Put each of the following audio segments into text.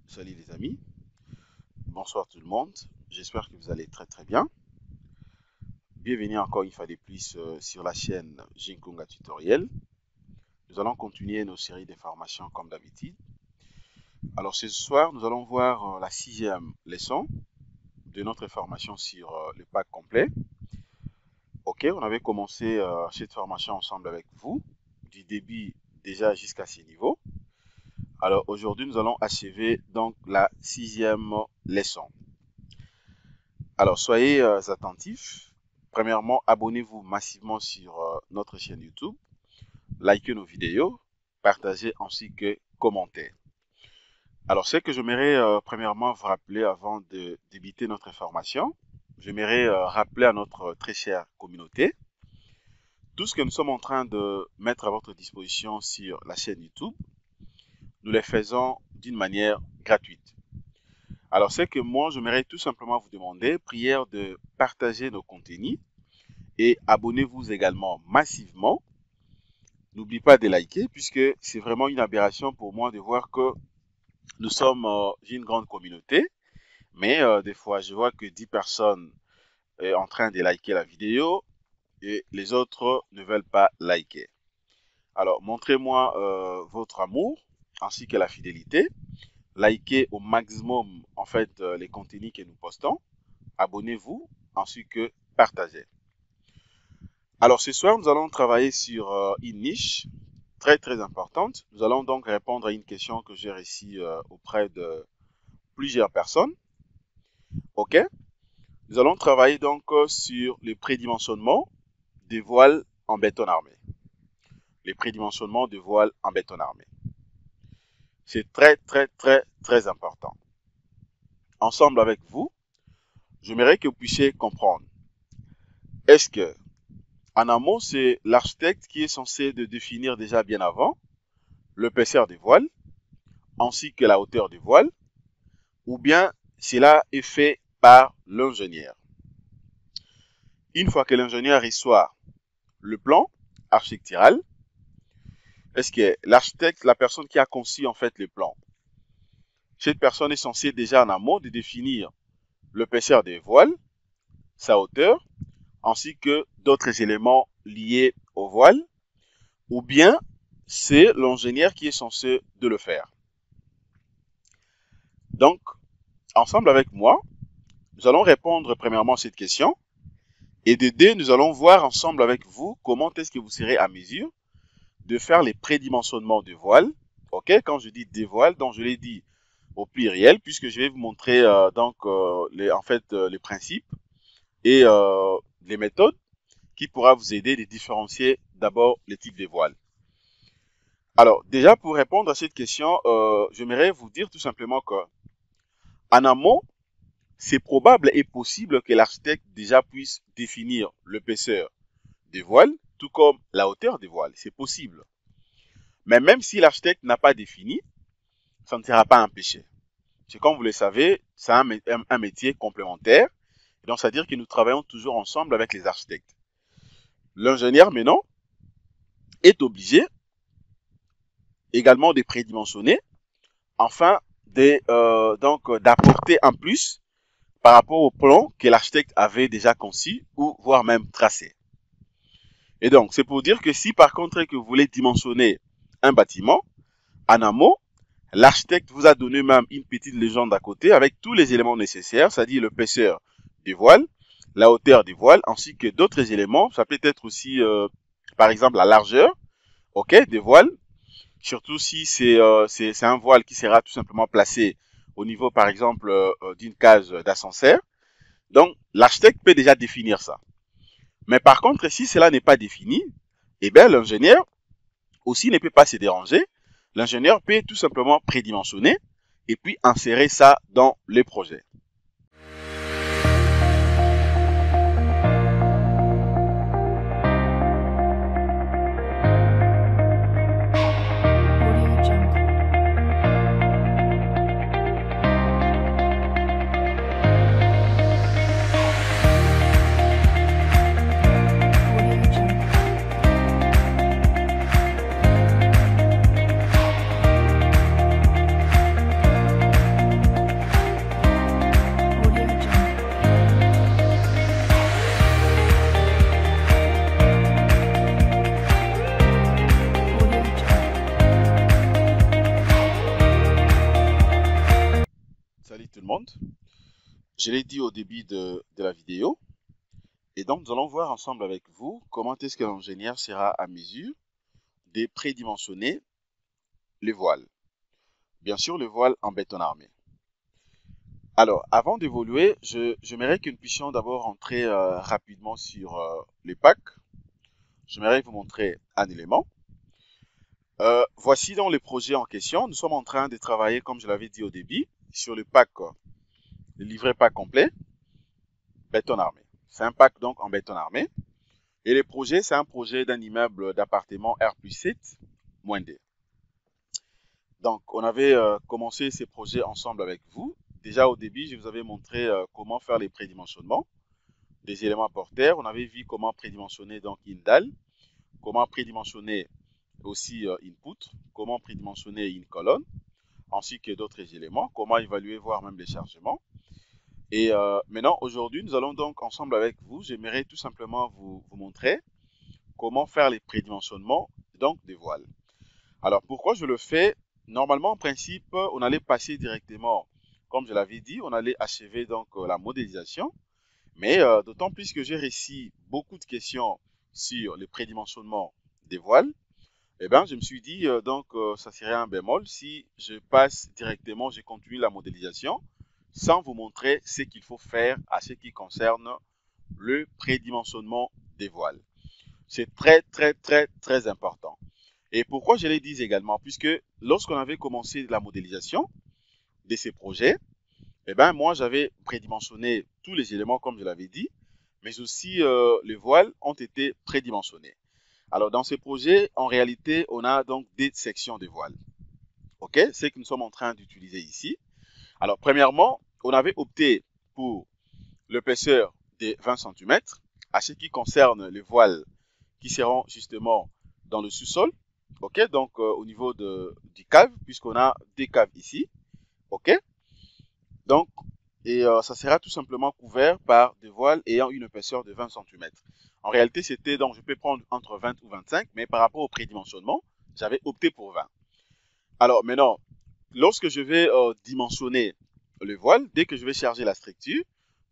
Salut les amis, bonsoir tout le monde, j'espère que vous allez très bien. Bienvenue encore une fois de plus sur la chaîne Jinkunga Tutoriel. Nous allons continuer nos séries de formations comme d'habitude. Alors ce soir, nous allons voir la 6e leçon de notre formation sur le pack complet. Ok, on avait commencé cette formation ensemble avec vous, du début déjà jusqu'à ce niveau. Alors aujourd'hui, nous allons achever donc la 6e leçon. Alors soyez attentifs. Premièrement, abonnez-vous massivement sur notre chaîne YouTube, likez nos vidéos, partagez ainsi que commentez. Alors ce que j'aimerais premièrement vous rappeler avant de débuter notre formation, j'aimerais rappeler à notre très chère communauté tout ce que nous sommes en train de mettre à votre disposition sur la chaîne YouTube. Nous les faisons d'une manière gratuite. Alors, c'est que moi, j'aimerais tout simplement vous demander, prière de partager nos contenus et abonnez-vous également massivement. N'oubliez pas de liker puisque c'est vraiment une aberration pour moi de voir que nous sommes une grande communauté. Mais des fois, je vois que 10 personnes sont en train de liker la vidéo et les autres ne veulent pas liker. Alors, montrez-moi votre amour ainsi que la fidélité. Likez au maximum en fait les contenus que nous postons. Abonnez-vous ainsi que partagez. Alors ce soir, nous allons travailler sur une niche très importante. Nous allons donc répondre à une question que j'ai reçue auprès de plusieurs personnes. Ok. Nous allons travailler donc sur le prédimensionnement des voiles en béton armé. Les prédimensionnements de voiles en béton armé. C'est très important. Ensemble avec vous, j'aimerais que vous puissiez comprendre. Est-ce que, en amont, c'est l'architecte qui est censé de définir déjà bien avant l'épaisseur des voiles, ainsi que la hauteur des voiles, ou bien cela est fait par l'ingénieur. Une fois que l'ingénieur reçoit le plan architectural, est-ce que l'architecte, la personne qui a conçu en fait le plan, cette personne est censée déjà en amont de définir l'épaisseur des voiles, sa hauteur, ainsi que d'autres éléments liés aux voiles, ou bien c'est l'ingénieur qui est censé de le faire. Donc, ensemble avec moi, nous allons répondre premièrement à cette question, et de deux, nous allons voir ensemble avec vous comment est-ce que vous serez à mesure de faire les prédimensionnements de voiles. Ok, quand je dis des voiles, donc je l'ai dit au pluriel, puisque je vais vous montrer les principes et les méthodes qui pourra vous aider à différencier d'abord les types de voiles. Alors, déjà pour répondre à cette question, j'aimerais vous dire tout simplement que en amont, c'est probable et possible que l'architecte déjà puisse définir l'épaisseur des voiles, tout comme la hauteur des voiles. C'est possible. Mais même si l'architecte n'a pas défini, ça ne sera pas empêché. C'est comme vous le savez, c'est un métier complémentaire. Donc, c'est-à-dire que nous travaillons toujours ensemble avec les architectes. L'ingénieur, maintenant, est obligé également de prédimensionner, afin d'apporter en plus par rapport au plan que l'architecte avait déjà conçu ou voire même tracé. Et donc, c'est pour dire que si par contre que vous voulez dimensionner un bâtiment, en amont, l'architecte vous a donné même une petite légende à côté avec tous les éléments nécessaires, c'est-à-dire l'épaisseur des voiles, la hauteur des voiles, ainsi que d'autres éléments. Ça peut être aussi, par exemple, la largeur, des voiles, surtout si c'est un voile qui sera tout simplement placé au niveau, par exemple, d'une cage d'ascenseur. Donc, l'architecte peut déjà définir ça. Mais par contre, si cela n'est pas défini, eh bien, l'ingénieur aussi ne peut pas se déranger. L'ingénieur peut tout simplement prédimensionner et puis insérer ça dans les projets. tout le monde. Je l'ai dit au début de la vidéo. Et donc, nous allons voir ensemble avec vous comment est-ce que l'ingénieur sera à mesure de prédimensionner les voiles. Bien sûr, le voile en béton armé. Alors, avant d'évoluer, j'aimerais que nous puissions d'abord entrer rapidement sur les packs. J'aimerais vous montrer un élément. Voici donc le projet en question. Nous sommes en train de travailler, comme je l'avais dit au début, sur le pack, le livret pack complet, béton armé. C'est un pack donc en béton armé. Et le projet, c'est un projet d'un immeuble d'appartement R+7, -D. Donc, on avait commencé ces projets ensemble avec vous. Déjà au début, je vous avais montré comment faire les prédimensionnements des éléments porteurs. On avait vu comment prédimensionner donc une dalle, comment prédimensionner aussi une poutre, comment prédimensionner une colonne, ainsi que d'autres éléments, comment évaluer, voire même les chargements. Et maintenant, aujourd'hui, nous allons donc ensemble avec vous, j'aimerais tout simplement vous montrer comment faire les prédimensionnements donc des voiles. Alors, pourquoi je le fais? Normalement, en principe, on allait passer directement, comme je l'avais dit, on allait achever donc la modélisation. Mais d'autant plus que j'ai reçu beaucoup de questions sur le prédimensionnement des voiles, eh bien, je me suis dit, ça serait un bémol si je passe directement, je continue la modélisation, sans vous montrer ce qu'il faut faire à ce qui concerne le prédimensionnement des voiles. C'est très, très, très, très important. Et pourquoi je l'ai dit également? Puisque lorsqu'on avait commencé la modélisation de ces projets, eh ben, moi, j'avais prédimensionné tous les éléments, comme je l'avais dit, mais aussi les voiles ont été prédimensionnés. Alors, dans ces projets, en réalité, on a donc des sections de voiles. OK? C'est que nous sommes en train d'utiliser ici. Alors, premièrement, on avait opté pour l'épaisseur de 20 cm à ce qui concerne les voiles qui seront justement dans le sous-sol. OK? Donc, au niveau du cave, puisqu'on a des caves ici. OK? Donc, ça sera tout simplement couvert par des voiles ayant une épaisseur de 20 cm. En réalité, c'était donc, je peux prendre entre 20 ou 25, mais par rapport au prédimensionnement, j'avais opté pour 20. Alors maintenant, lorsque je vais dimensionner le voile, dès que je vais charger la structure,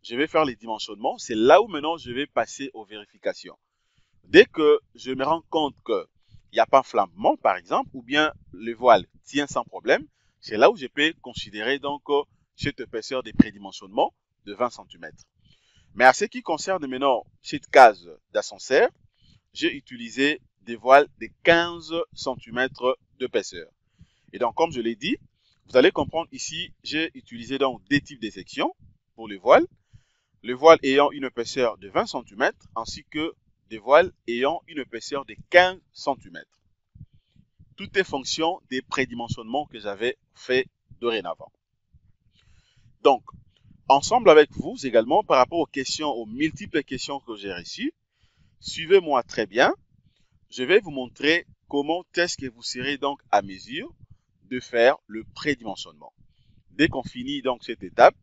je vais faire les dimensionnements. C'est là où maintenant je vais passer aux vérifications. Dès que je me rends compte qu'il n'y a pas flambement, par exemple, ou bien le voile tient sans problème, c'est là où je peux considérer donc cette épaisseur de prédimensionnement de 20 cm. Mais à ce qui concerne maintenant cette case d'ascenseur, j'ai utilisé des voiles de 15 cm d'épaisseur. Et donc, comme je l'ai dit, vous allez comprendre ici, j'ai utilisé donc deux types de sections pour les voiles. Le voile ayant une épaisseur de 20 cm ainsi que des voiles ayant une épaisseur de 15 cm. Tout est fonction des prédimensionnements que j'avais fait dorénavant. Donc, ensemble avec vous également, par rapport aux questions, aux multiples questions que j'ai reçues, suivez-moi très bien. Je vais vous montrer comment est-ce que vous serez donc à mesure de faire le prédimensionnement. Dès qu'on finit donc cette étape,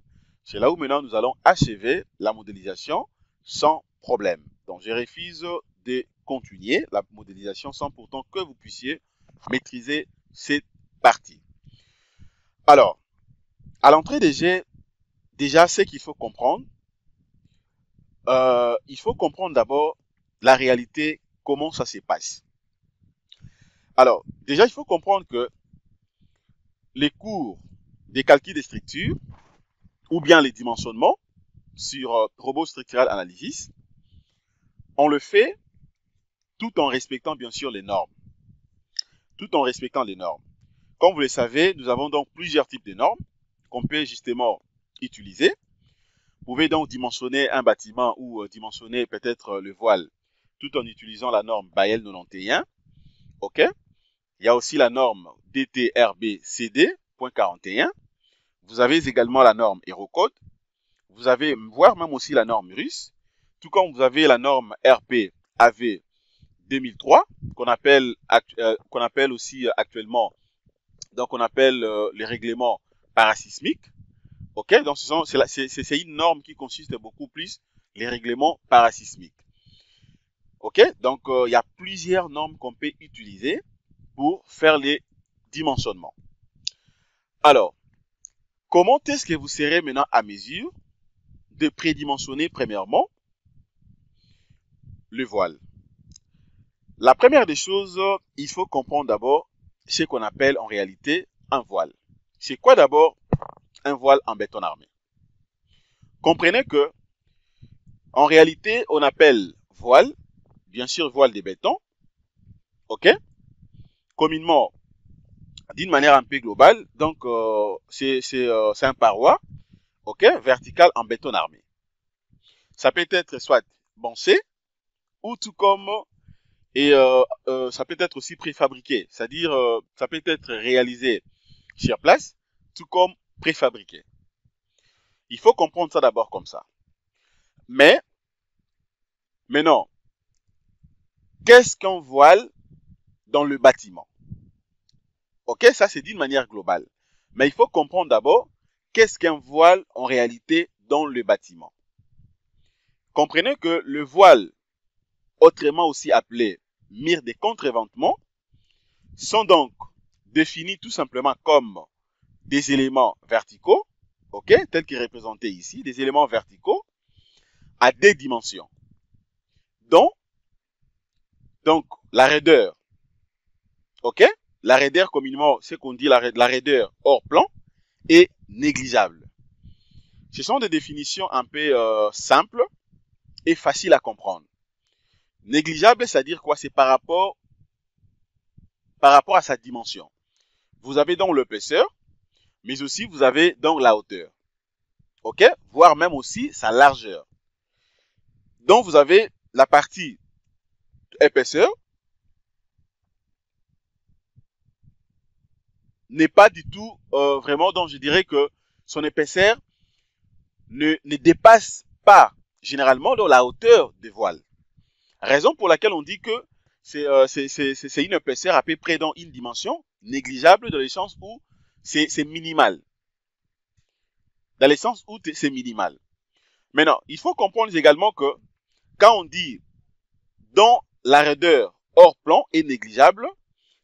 c'est là où maintenant nous allons achever la modélisation sans problème. Donc, je refuse de continuer la modélisation sans pourtant que vous puissiez maîtriser cette partie. Alors, à l'entrée des jets, déjà, ce qu'il faut comprendre, il faut comprendre d'abord la réalité, comment ça se passe. Alors, déjà, il faut comprendre que les cours des calculs des structures ou bien les dimensionnements sur Robot Structural Analysis, on le fait tout en respectant bien sûr les normes. Tout en respectant les normes. Comme vous le savez, nous avons donc plusieurs types de normes qu'on peut justement utiliser. Vous pouvez donc dimensionner un bâtiment ou dimensionner peut-être le voile tout en utilisant la norme Bael 91. OK? Il y a aussi la norme DTRB-CD.41. Vous avez également la norme Eurocode. Vous avez, voire même aussi la norme russe. Tout comme vous avez la norme RP-AV 2003, qu'on appelle aussi actuellement, donc on appelle les règlements parasismiques. OK? Donc c'est une norme qui consiste beaucoup plus les règlements parasismiques. OK? Donc il y a plusieurs normes qu'on peut utiliser pour faire les dimensionnements. Alors, Comment est-ce que vous serez maintenant à mesure de prédimensionner premièrement le voile? La première des choses, il faut comprendre d'abord ce qu'on appelle en réalité un voile. C'est quoi d'abord un voile en béton armé? Comprenez que en réalité, on appelle voile, bien sûr voile de béton, ok? Communément, d'une manière un peu globale, donc c'est un paroi, ok, vertical en béton armé. Ça peut être soit boncé ou tout comme ça peut être aussi préfabriqué, c'est-à-dire ça peut être réalisé sur place, tout comme préfabriqué. Il faut comprendre ça d'abord comme ça. Mais maintenant, qu'est-ce qu'un voile dans le bâtiment? Ok, ça c'est d'une manière globale. Mais il faut comprendre d'abord qu'est-ce qu'un voile en réalité dans le bâtiment. Comprenez que le voile, autrement aussi appelé mire de contreventement, sont donc définis tout simplement comme des éléments verticaux, ok, tels qu'ils représentés ici, des éléments verticaux à des dimensions, dont donc la raideur, ok, la raideur communément, c'est qu'on dit la raideur hors plan, est négligeable. Ce sont des définitions un peu simples et faciles à comprendre. Négligeable, c'est-à-dire quoi? C'est par rapport à sa dimension. Vous avez donc l'épaisseur, mais aussi vous avez donc la hauteur, ok, voire même aussi sa largeur. Donc vous avez la partie épaisseur n'est pas du tout vraiment, donc je dirais que son épaisseur ne dépasse pas généralement dans la hauteur des voiles. Raison pour laquelle on dit que c'est une épaisseur à peu près dans une dimension négligeable dans le sens où c'est minimal. Dans le sens où c'est minimal. Maintenant, il faut comprendre également que quand on dit dans la raideur hors plan est négligeable,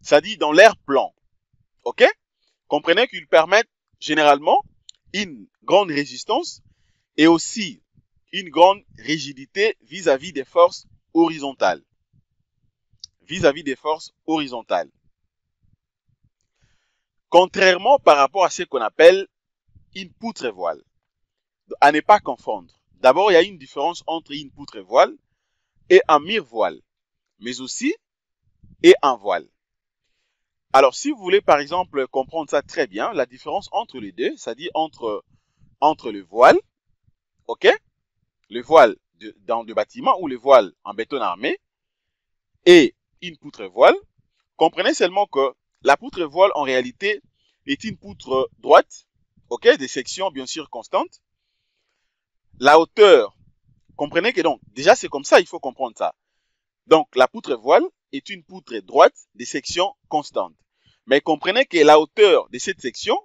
ça dit dans l'air plan. Ok? Comprenez qu'ils permettent généralement une grande résistance et aussi une grande rigidité vis-à-vis des forces horizontales. Vis-à-vis des forces horizontales. Contrairement par rapport à ce qu'on appelle une poutre voile. À ne pas confondre. D'abord, il y a une différence entre une poutre voile et un mire voile, mais aussi et un voile. Alors, si vous voulez par exemple comprendre ça très bien, la différence entre les deux, c'est-à-dire entre le voile, ok, le voile dans le bâtiment ou le voile en béton armé et une poutre voile, comprenez seulement que la poutre voile en réalité est une poutre droite, ok, des sections bien sûr constantes. La hauteur, comprenez que donc déjà c'est comme ça, il faut comprendre ça. Donc la poutre voile est une poutre droite des sections constantes. Mais comprenez que la hauteur de cette section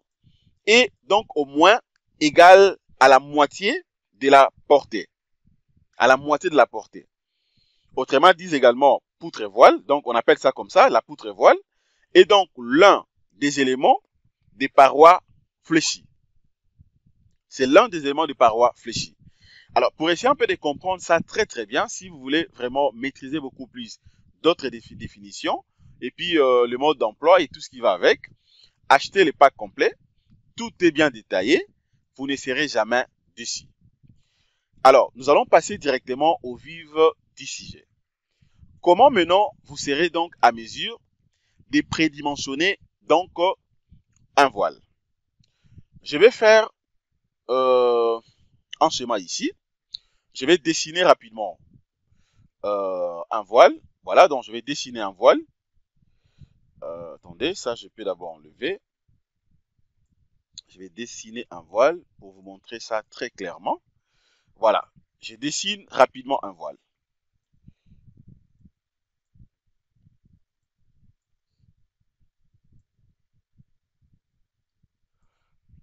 est donc au moins égale à la moitié de la portée. À la moitié de la portée. Autrement dit également poutre voile, donc on appelle ça comme ça, la poutre voile, est donc l'un des éléments des parois fléchies. C'est l'un des éléments des parois fléchies. Alors, pour essayer un peu de comprendre ça très très bien, si vous voulez vraiment maîtriser beaucoup plus d'autres définitions, et puis le mode d'emploi et tout ce qui va avec, achetez les packs complets, tout est bien détaillé, vous ne serez jamais déçus. Alors, nous allons passer directement au vif du sujet. Comment maintenant vous serez donc à mesure de prédimensionner donc un voile? Je vais faire un schéma ici. Je vais dessiner rapidement un voile. Voilà, donc je vais dessiner un voile. Attendez, ça je peux d'abord enlever. Je vais dessiner un voile pour vous montrer ça très clairement. Voilà, je dessine rapidement un voile.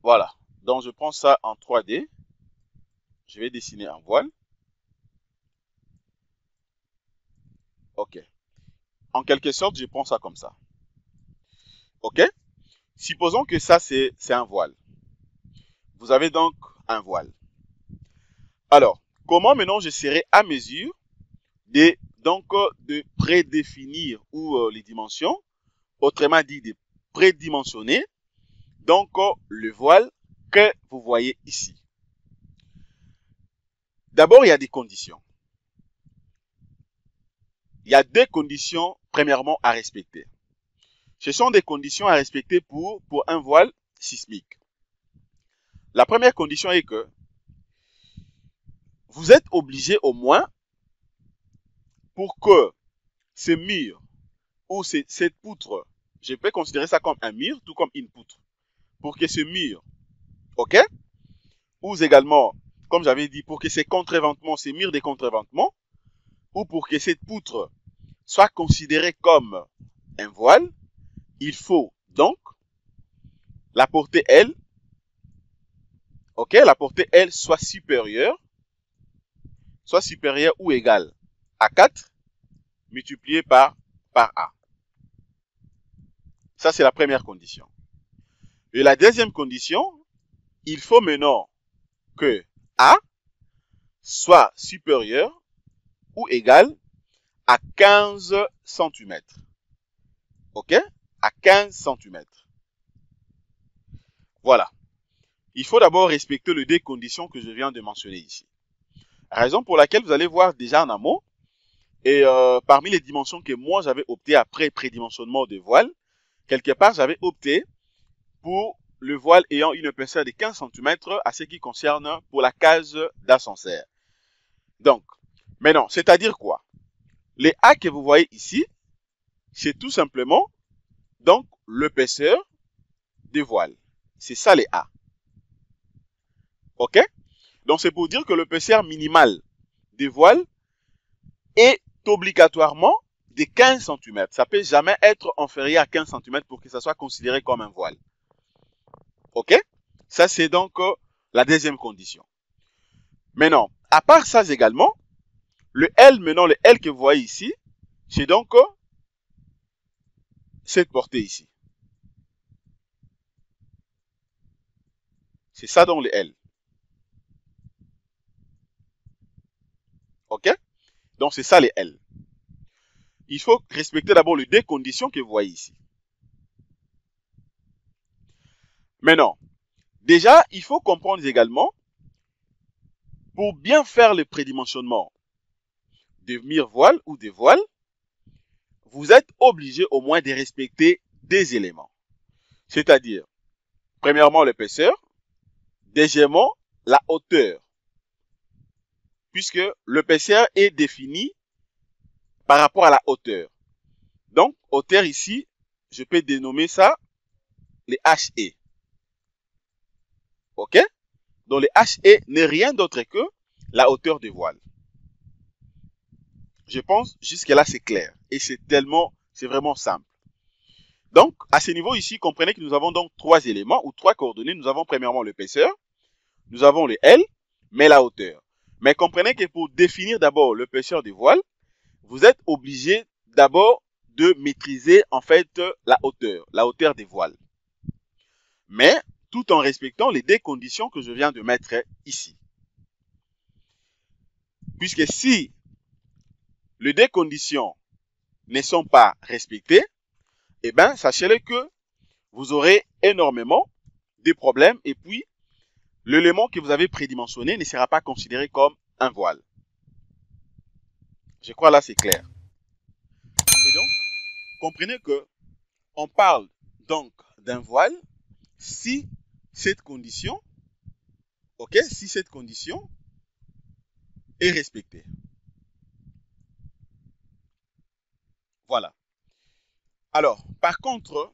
Voilà, donc je prends ça en 3D. Je vais dessiner un voile. Ok. En quelque sorte, je prends ça comme ça. Ok. Supposons que ça, c'est un voile. vous avez donc un voile. Alors, comment maintenant je serai à mesure de prédéfinir les dimensions, autrement dit de prédimensionner donc le voile que vous voyez ici. D'abord, il y a des conditions. Il y a deux conditions premièrement à respecter. Ce sont des conditions à respecter pour un voile sismique. La première condition est que vous êtes obligé au moins, pour que ce mur ou cette poutre, je peux considérer ça comme un mur, tout comme une poutre, pour que ce mur, ok, ou également, comme j'avais dit, pour que ces contreventements, ces murs de contreventement, ou pour que cette poutre soit considérée comme un voile, il faut donc la portée L, ok, la portée L soit supérieure ou égale à 4 multiplié par A. Ça, c'est la première condition. Et la deuxième condition, il faut maintenant que A soit supérieur ou égal à 15 cm. Ok? À 15 cm. Voilà. Il faut d'abord respecter les deux conditions que je viens de mentionner ici. Raison pour laquelle vous allez voir déjà en amont, et parmi les dimensions que moi j'avais opté après prédimensionnement de voile, quelque part j'avais opté pour le voile ayant une épaisseur de 15 cm à ce qui concerne pour la cage d'ascenseur. Donc, maintenant, c'est-à-dire quoi? Les A que vous voyez ici, c'est tout simplement donc l'épaisseur des voiles. C'est ça les A. Ok? Donc c'est pour dire que l'épaisseur minimale des voiles est obligatoirement de 15 cm. Ça peut jamais être inférieur à 15 cm pour que ça soit considéré comme un voile. Ok? Ça c'est donc la deuxième condition. Maintenant, à part ça également, le L que vous voyez ici, c'est donc cette portée ici. C'est ça donc le L. Ok? Donc c'est ça les L. Il faut respecter d'abord les deux conditions que vous voyez ici. Maintenant, déjà, il faut comprendre également, pour bien faire le prédimensionnement des mire-voiles ou des voiles, vous êtes obligé au moins de respecter des éléments. C'est-à-dire, premièrement, l'épaisseur, deuxièmement, la hauteur. Puisque l'épaisseur est définie par rapport à la hauteur. Donc, hauteur ici, je peux dénommer ça les HE. Ok? Donc, les HE n'est rien d'autre que la hauteur des voiles. Je pense jusque-là, c'est clair. Et c'est vraiment simple. Donc, à ce niveau ici, comprenez que nous avons donc trois éléments ou trois coordonnées. Nous avons premièrement l'épaisseur, nous avons le L, mais la hauteur. Mais comprenez que pour définir d'abord l'épaisseur des voiles, vous êtes obligé d'abord de maîtriser en fait la hauteur des voiles. Mais tout en respectant les deux conditions que je viens de mettre ici. Puisque si les deux conditions ne sont pas respectées, eh bien, sachez-le que vous aurez énormément de problèmes et puis l'élément que vous avez prédimensionné ne sera pas considéré comme un voile. Je crois là c'est clair. Et donc, comprenez que on parle donc d'un voile si cette condition, ok, si cette condition est respectée. Voilà. Alors, par contre,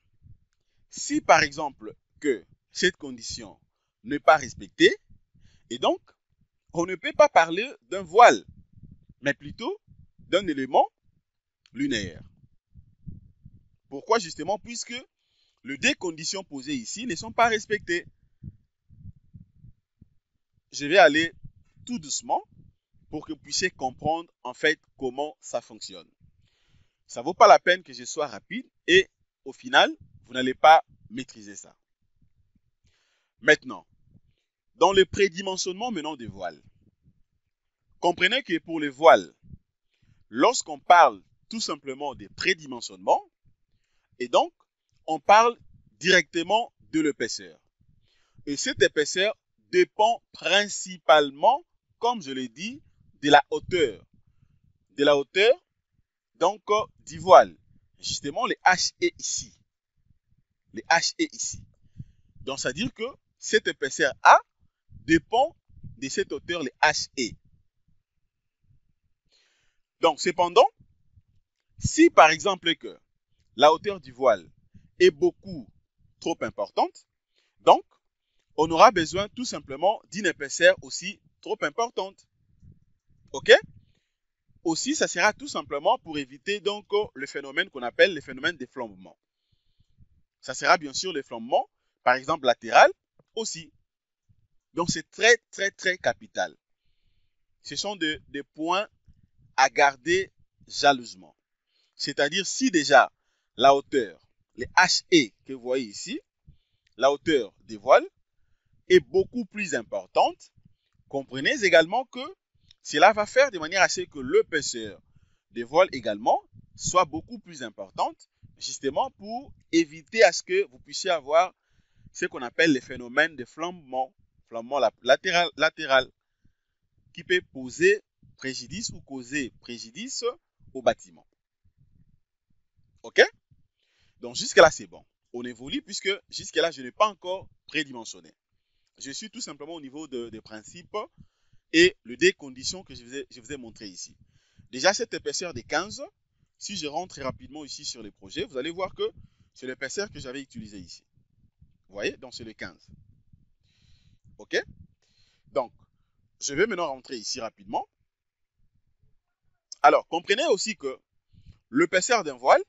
si par exemple que cette condition n'est pas respectée, et donc, on ne peut pas parler d'un voile, mais plutôt d'un élément lunaire. Pourquoi justement? Puisque les deux conditions posées ici ne sont pas respectées. Je vais aller tout doucement pour que vous puissiez comprendre en fait comment ça fonctionne. Ça ne vaut pas la peine que je sois rapide et au final, vous n'allez pas maîtriser ça. Maintenant, dans le prédimensionnement maintenant des voiles. Comprenez que pour les voiles, lorsqu'on parle tout simplement des prédimensionnements, et donc on parle directement de l'épaisseur. Et cette épaisseur dépend principalement, comme je l'ai dit, de la hauteur. De la hauteur, donc, du voile. Justement, les HE ici. Les HE ici. Donc, c'est-à-dire que cette épaisseur A dépend de cette hauteur, les HE. Donc, cependant, si par exemple que la hauteur du voile est beaucoup trop importante, donc, on aura besoin tout simplement d'une épaisseur aussi trop importante. OK? Aussi, ça sera tout simplement pour éviter donc le phénomène qu'on appelle le phénomène des flambements. Ça sera bien sûr le flambement, par exemple latéral aussi. Donc, c'est très, très, très capital. Ce sont des points à garder jalousement. C'est-à-dire, si déjà la hauteur, les HE que vous voyez ici, la hauteur des voiles est beaucoup plus importante, comprenez également que cela va faire de manière à ce que l'épaisseur des voiles également soit beaucoup plus importante, justement pour éviter à ce que vous puissiez avoir ce qu'on appelle les phénomènes de flambement latéral, qui peut poser préjudice ou causer préjudice au bâtiment. OK? Donc jusque-là, c'est bon. On évolue puisque jusque-là, je n'ai pas encore prédimensionné. Je suis tout simplement au niveau des principes et des conditions que je vous ai montré ici. Déjà, cette épaisseur de 15, si je rentre rapidement ici sur les projets, vous allez voir que c'est l'épaisseur que j'avais utilisée ici. Vous voyez? Donc, c'est le 15. OK? Donc, je vais maintenant rentrer ici rapidement. Alors, comprenez aussi que l'épaisseur d'un voile,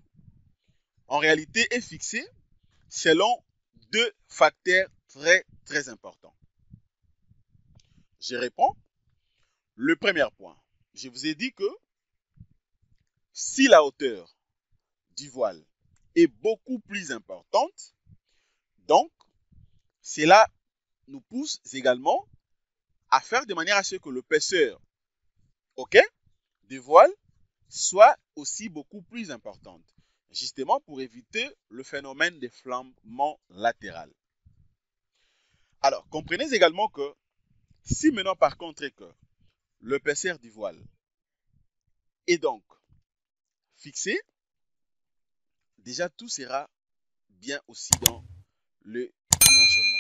en réalité, est fixée selon deux facteurs très, très importants. Je réponds. Le premier point, je vous ai dit que si la hauteur du voile est beaucoup plus importante, donc cela nous pousse également à faire de manière à ce que l'épaisseur, OK, du voile soit aussi beaucoup plus importante, justement pour éviter le phénomène de flambement latéral. Alors, comprenez également que si maintenant par contre que l'épaisseur du voile est donc fixée, déjà tout sera bien aussi dans le dimensionnement.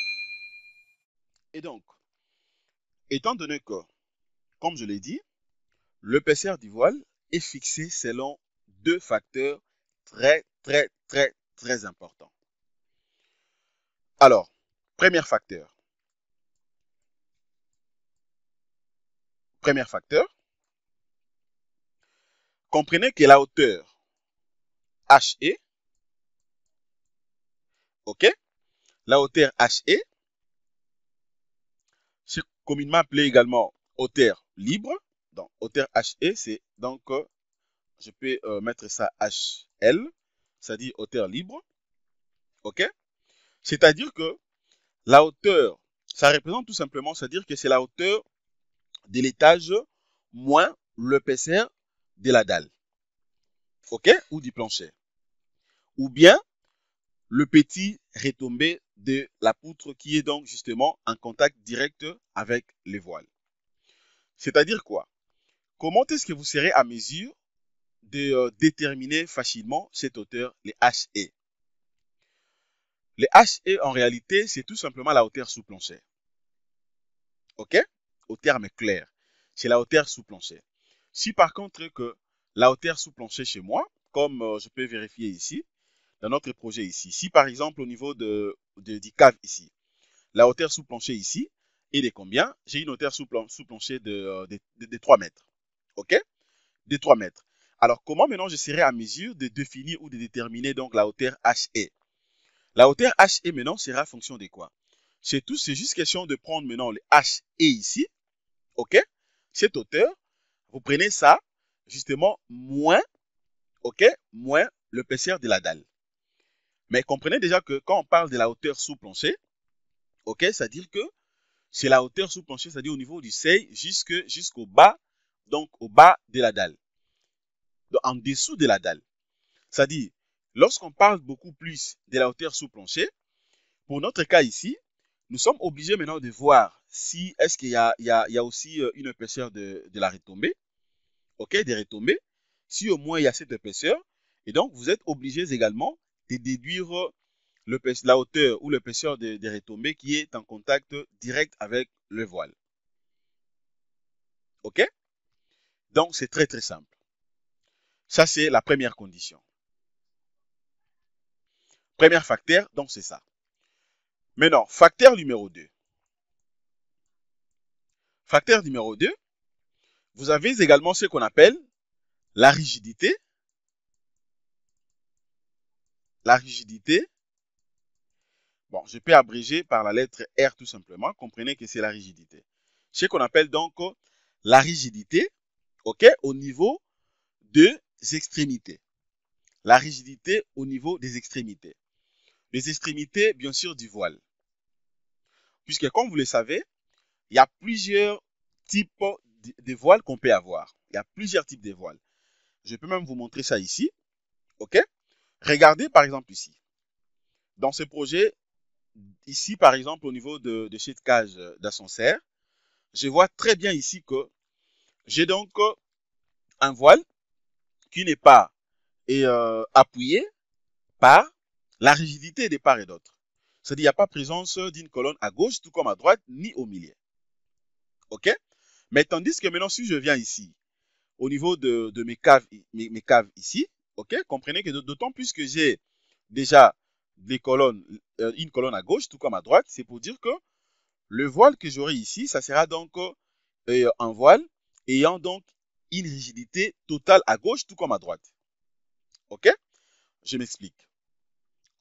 Et donc, étant donné que, comme je l'ai dit, l'épaisseur du voile est fixée selon deux facteurs très, très, très, très importants. Alors, premier facteur. Premier facteur, comprenez que la hauteur HE, OK, la hauteur HE, c'est communément appelé également hauteur libre. Donc, hauteur HE, c'est donc, je peux mettre ça HL, c'est-à-dire hauteur libre. OK? C'est-à-dire que la hauteur, ça représente tout simplement, c'est-à-dire que c'est la hauteur de l'étage moins l'épaisseur de la dalle. OK? Ou du plancher. Ou bien le petit retombé de la poutre qui est donc justement en contact direct avec les voiles. C'est-à-dire quoi? Comment est-ce que vous serez à mesure de déterminer facilement cette hauteur, les HE? Les HE, en réalité, c'est tout simplement la hauteur sous plancher. OK? Au terme clair, c'est la hauteur sous plancher. Si par contre que la hauteur sous plancher chez moi, comme je peux vérifier ici, dans notre projet ici, si par exemple au niveau du cave ici, la hauteur sous plancher ici est de combien? J'ai une hauteur sous plancher de 3 mètres. OK? De 3 mètres. Alors, comment maintenant je serai à mesure de définir ou de déterminer donc la hauteur HE? La hauteur HE maintenant sera en fonction de quoi? C'est juste question de prendre maintenant le HE ici. OK? Cette hauteur, vous prenez ça, justement, moins, OK? Moins l'épaisseur de la dalle. Mais comprenez déjà que quand on parle de la hauteur sous plancher, OK? C'est-à-dire que c'est la hauteur sous plancher, c'est-à-dire au niveau du seuil jusqu'au bas, donc au bas de la dalle, donc en dessous de la dalle. C'est-à-dire, lorsqu'on parle beaucoup plus de la hauteur sous plancher, pour notre cas ici, nous sommes obligés maintenant de voir si est-ce qu'il y a aussi une épaisseur de la retombée, ok, des retombées, si au moins il y a cette épaisseur, et donc vous êtes obligés également de déduire la hauteur ou l'épaisseur des retombées qui est en contact direct avec le voile. Ok? Donc c'est très très simple. Ça c'est la première condition. Premier facteur, donc c'est ça. Maintenant, facteur numéro 2. Facteur numéro 2, vous avez également ce qu'on appelle la rigidité. La rigidité, bon, je peux abréger par la lettre R tout simplement. Comprenez que c'est la rigidité. Ce qu'on appelle donc la rigidité, ok, au niveau des extrémités. La rigidité au niveau des extrémités. Les extrémités, bien sûr, du voile. Puisque, comme vous le savez, il y a plusieurs types de voiles qu'on peut avoir. Il y a plusieurs types de voiles. Je peux même vous montrer ça ici. OK? Regardez, par exemple, ici. Dans ce projet, ici, par exemple, au niveau de cette cage d'ascenseur, je vois très bien ici que j'ai donc un voile qui n'est pas appuyé par la rigidité des part et d'autre. C'est-à-dire qu'il n'y a pas présence d'une colonne à gauche, tout comme à droite, ni au milieu. OK? Mais tandis que maintenant, si je viens ici, au niveau de mes caves ici, OK? Comprenez que d'autant plus que j'ai déjà des colonnes, une colonne à gauche, tout comme à droite, c'est pour dire que le voile que j'aurai ici, ça sera donc un voile ayant donc une rigidité totale à gauche, tout comme à droite. OK? Je m'explique.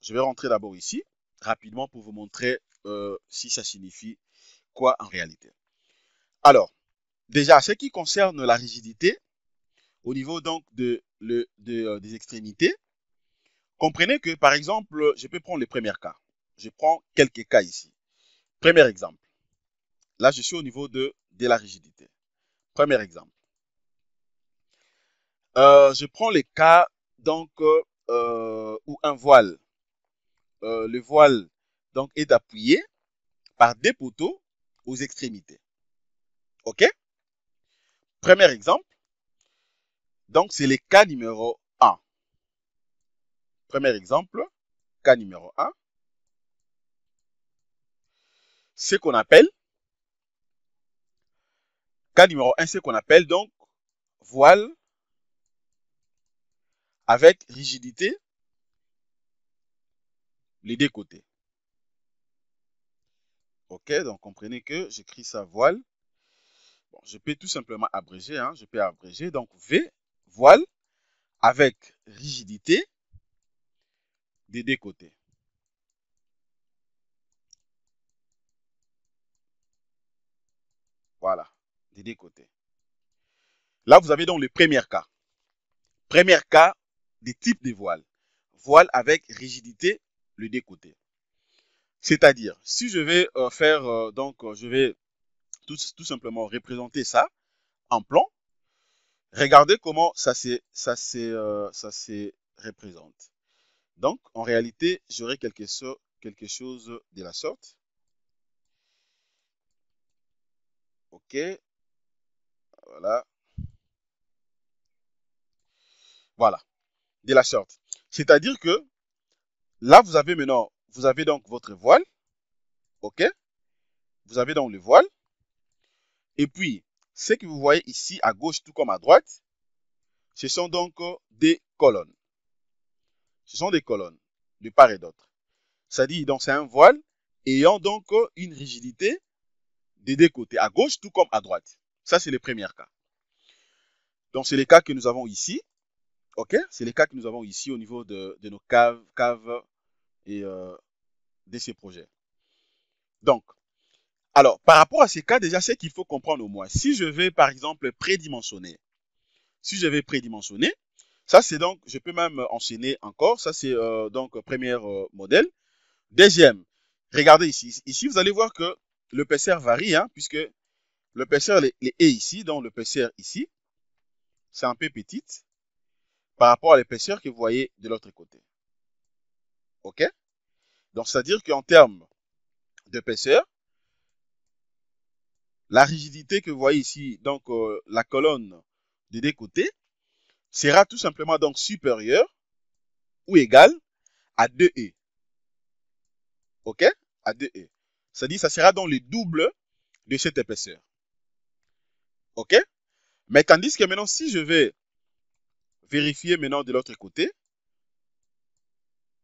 Je vais rentrer d'abord ici, rapidement, pour vous montrer si ça signifie quoi en réalité. Alors, déjà, ce qui concerne la rigidité, au niveau donc des extrémités, comprenez que, par exemple, je peux prendre les premiers cas. Je prends quelques cas ici. Premier exemple. Là, je suis au niveau de la rigidité. Premier exemple. Je prends les cas donc où un voile, le voile donc est appuyé par des poteaux aux extrémités. OK? Premier exemple. Donc, c'est le cas numéro 1. Premier exemple, cas numéro 1. Ce qu'on appelle, cas numéro 1, ce qu'on appelle donc voile avec rigidité les deux côtés. OK, donc comprenez que j'écris ça voile. Bon, je peux tout simplement abréger, hein, je peux abréger. Donc V, voile avec rigidité des deux côtés. Voilà, des deux côtés. Là, vous avez donc le premier cas. Premier cas des types de voiles. Voile avec rigidité les deux côtés. C'est-à-dire, si je vais faire, je vais tout simplement représenter ça en plan. Regardez comment ça se représente. Donc, en réalité, j'aurai quelque chose de la sorte. OK. Voilà. Voilà. De la sorte. C'est-à-dire que là, vous avez donc votre voile. OK. Vous avez donc le voile. Et puis, ce que vous voyez ici à gauche, tout comme à droite, ce sont donc des colonnes. Ce sont des colonnes de part et d'autre. C'est-à-dire, donc c'est un voile ayant donc une rigidité des deux côtés, à gauche tout comme à droite. Ça, c'est le premier cas. Donc, c'est les cas que nous avons ici. OK? C'est les cas que nous avons ici au niveau de nos caves et de ces projets. Donc, alors, par rapport à ces cas, déjà, c'est qu'il faut comprendre au moins. Si je vais, par exemple, prédimensionner, ça, c'est donc, je peux même enchaîner encore. Ça, c'est donc premier modèle. Deuxième, regardez ici. Ici, vous allez voir que l'épaisseur varie, hein, puisque l'épaisseur est ici, donc l'épaisseur ici, c'est un peu petite par rapport à l'épaisseur que vous voyez de l'autre côté. OK? Donc, c'est-à-dire qu'en termes d'épaisseur, la rigidité que vous voyez ici, donc la colonne des deux côtés, sera tout simplement donc supérieure ou égale à 2e. OK? À 2e. C'est-à-dire que ça sera donc le double de cette épaisseur. OK? Mais tandis que maintenant, si je vais vérifier maintenant de l'autre côté,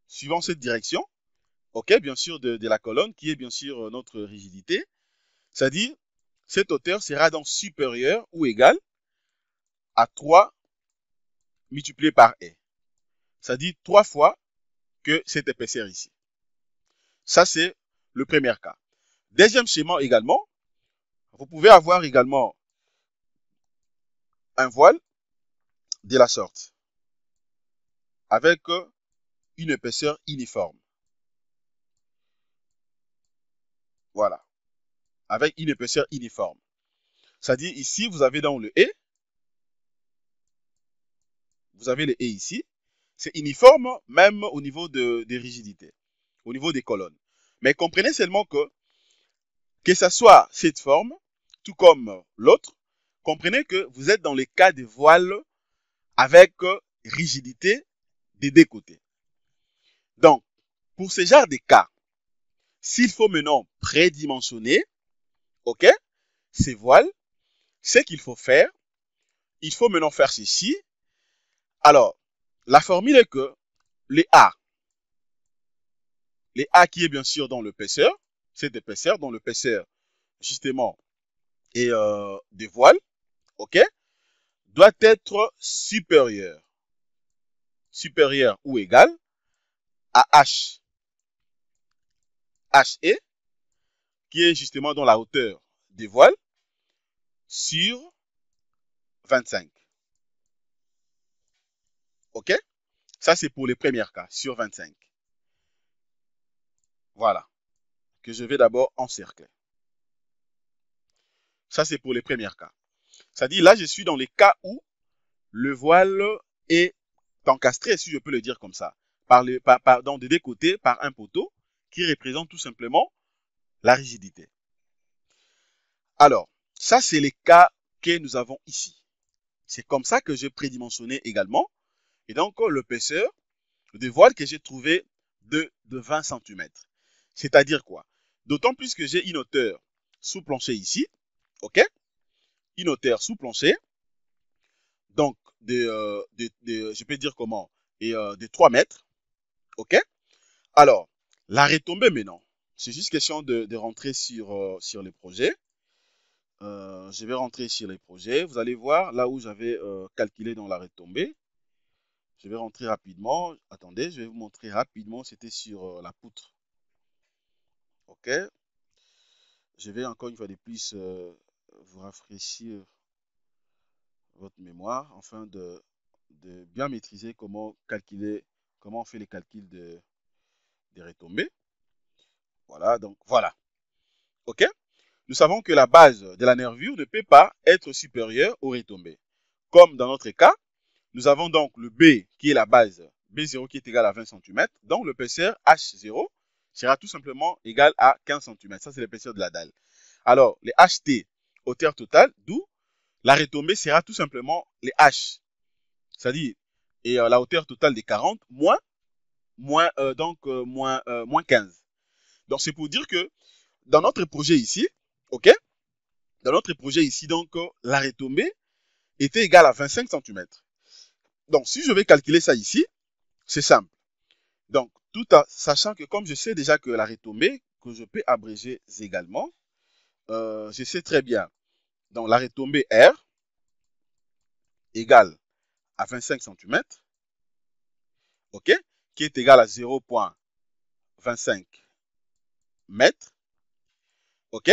suivant cette direction, OK, bien sûr, de la colonne, qui est bien sûr notre rigidité, c'est-à-dire cette hauteur sera donc supérieure ou égale à 3 multiplié par E. C'est-à-dire 3 fois que cette épaisseur ici. Ça, c'est le premier cas. Deuxième schéma également, vous pouvez avoir également un voile de la sorte, avec une épaisseur uniforme. Voilà, avec une épaisseur uniforme. C'est-à-dire ici, vous avez donc le E, vous avez le E ici, c'est uniforme même au niveau de rigidité, au niveau des colonnes. Mais comprenez seulement que ce soit cette forme, tout comme l'autre, comprenez que vous êtes dans le cas de voile avec rigidité des deux côtés. Donc, pour ce genre de cas, s'il faut maintenant prédimensionner, OK, ces voiles, ce qu'il faut faire, il faut maintenant faire ceci. Alors, la formule est que les A qui est bien sûr dans l'épaisseur, cette épaisseur, dans l'épaisseur justement et des voiles, OK, doit être supérieur ou égal à HE, qui est justement dans la hauteur des voiles, sur 25. OK? Ça, c'est pour les premiers cas, sur 25. Voilà, que je vais d'abord encercler. Ça, c'est pour les premiers cas. C'est-à-dire, là, je suis dans les cas où le voile est encastré, si je peux le dire comme ça, dans des deux côtés, par un poteau qui représente tout simplement la rigidité. Alors, ça, c'est les cas que nous avons ici. C'est comme ça que j'ai prédimensionné également. Et donc, l'épaisseur de voile que j'ai trouvé de 20 cm. C'est-à-dire quoi? D'autant plus que j'ai une hauteur sous plancher ici. OK? Une hauteur sous plancher. Donc, je peux dire comment? Et de 3 mètres. OK? Alors, la retombée maintenant. C'est juste question de rentrer sur les projets. Je vais rentrer sur les projets. Vous allez voir là où j'avais calculé dans la retombée. Je vais rentrer rapidement. Attendez, je vais vous montrer rapidement. C'était sur la poutre. OK. Je vais encore une fois de plus vous rafraîchir votre mémoire afin de bien maîtriser comment calculer, comment on fait les calculs des retombées. Voilà, donc voilà. OK. Nous savons que la base de la nervure ne peut pas être supérieure aux retombées. Comme dans notre cas, nous avons donc le B qui est la base, B0 qui est égal à 20 cm. Donc l'épaisseur H0 sera tout simplement égal à 15 cm. Ça, c'est l'épaisseur de la dalle. Alors, les HT, hauteur totale, d'où la retombée sera tout simplement les H. C'est-à-dire, et la hauteur totale des 40 moins 15. Donc, c'est pour dire que dans notre projet ici, OK, dans notre projet ici, donc, la retombée était égale à 25 cm. Donc, si je vais calculer ça ici, c'est simple. Donc, tout en sachant que comme je sais déjà que la retombée, que je peux abréger également, je sais très bien. Donc, la retombée R égale à 25 cm, OK, qui est égal à 0,25 mètres, OK.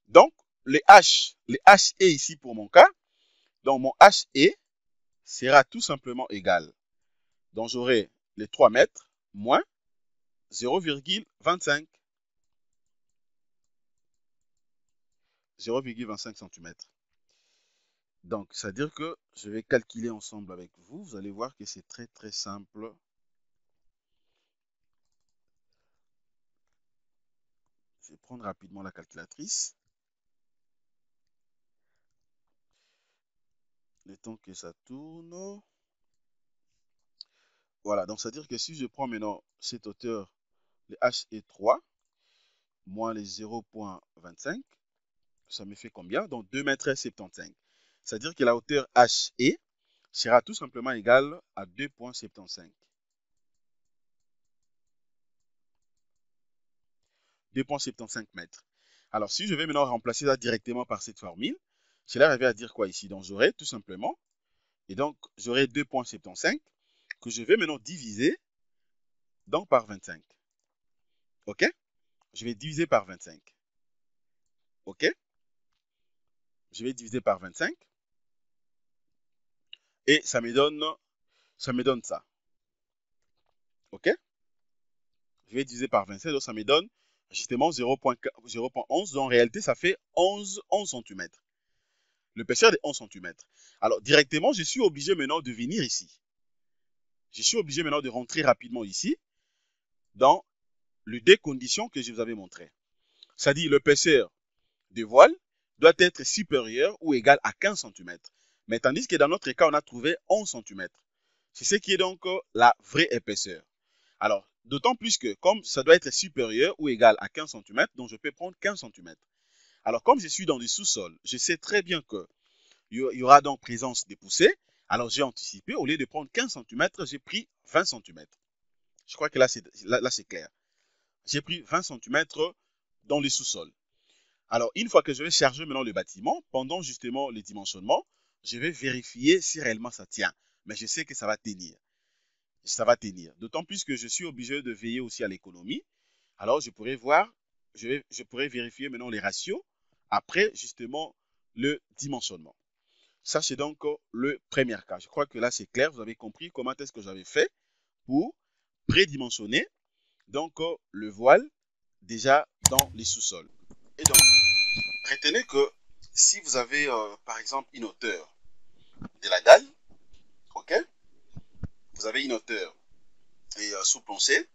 Donc, les HE ici pour mon cas, donc mon HE sera tout simplement égal. Donc, j'aurai les 3 mètres moins 0,25. 0,25 cm. Donc, c'est-à-dire que je vais calculer ensemble avec vous. Vous allez voir que c'est très très simple. Je vais prendre rapidement la calculatrice. Le temps que ça tourne. Voilà, donc c'est-à-dire que si je prends maintenant cette hauteur, le h est 3, moins les 0,25, ça me fait combien? Donc 2,75 m. C'est-à-dire que la hauteur HE sera tout simplement égale à 2,75. 2,75 mètres. Alors, si je vais maintenant remplacer ça directement par cette formule, cela revient à dire quoi ici? Donc, j'aurai tout simplement, et donc, j'aurai 2,75 que je vais maintenant diviser donc par 25. OK? Je vais diviser par 25. OK? Je vais diviser par 25. Et ça me donne ça. OK? Je vais diviser par 27, donc ça me donne justement 0,11. Donc en réalité, ça fait 11 cm. L'épaisseur de 11 cm. Alors directement, je suis obligé maintenant de venir ici. Je suis obligé maintenant de rentrer rapidement ici dans les deux conditions que je vous avais montrées. C'est-à-dire l'épaisseur de voile doit être supérieure ou égale à 15 cm. Mais tandis que dans notre cas, on a trouvé 11 cm. C'est ce qui est donc la vraie épaisseur. Alors, d'autant plus que comme ça doit être supérieur ou égal à 15 cm, donc je peux prendre 15 cm. Alors, comme je suis dans le sous-sol, je sais très bien qu'il y aura donc présence des poussées. Alors, j'ai anticipé, au lieu de prendre 15 cm, j'ai pris 20 cm. Je crois que là, c'est clair. J'ai pris 20 cm dans le sous-sol. Alors, une fois que je vais charger maintenant le bâtiment, pendant justement le dimensionnement, je vais vérifier si réellement ça tient. Mais je sais que ça va tenir. Ça va tenir. D'autant plus que je suis obligé de veiller aussi à l'économie. Alors, je pourrais voir, je pourrais vérifier maintenant les ratios après justement le dimensionnement. Ça, c'est donc le premier cas. Je crois que là, c'est clair. Vous avez compris comment est-ce que j'avais fait pour prédimensionner donc le voile déjà dans les sous-sols. Et donc, retenez que si vous avez par exemple une hauteur de la dalle, ok, vous avez une hauteur et sous plancher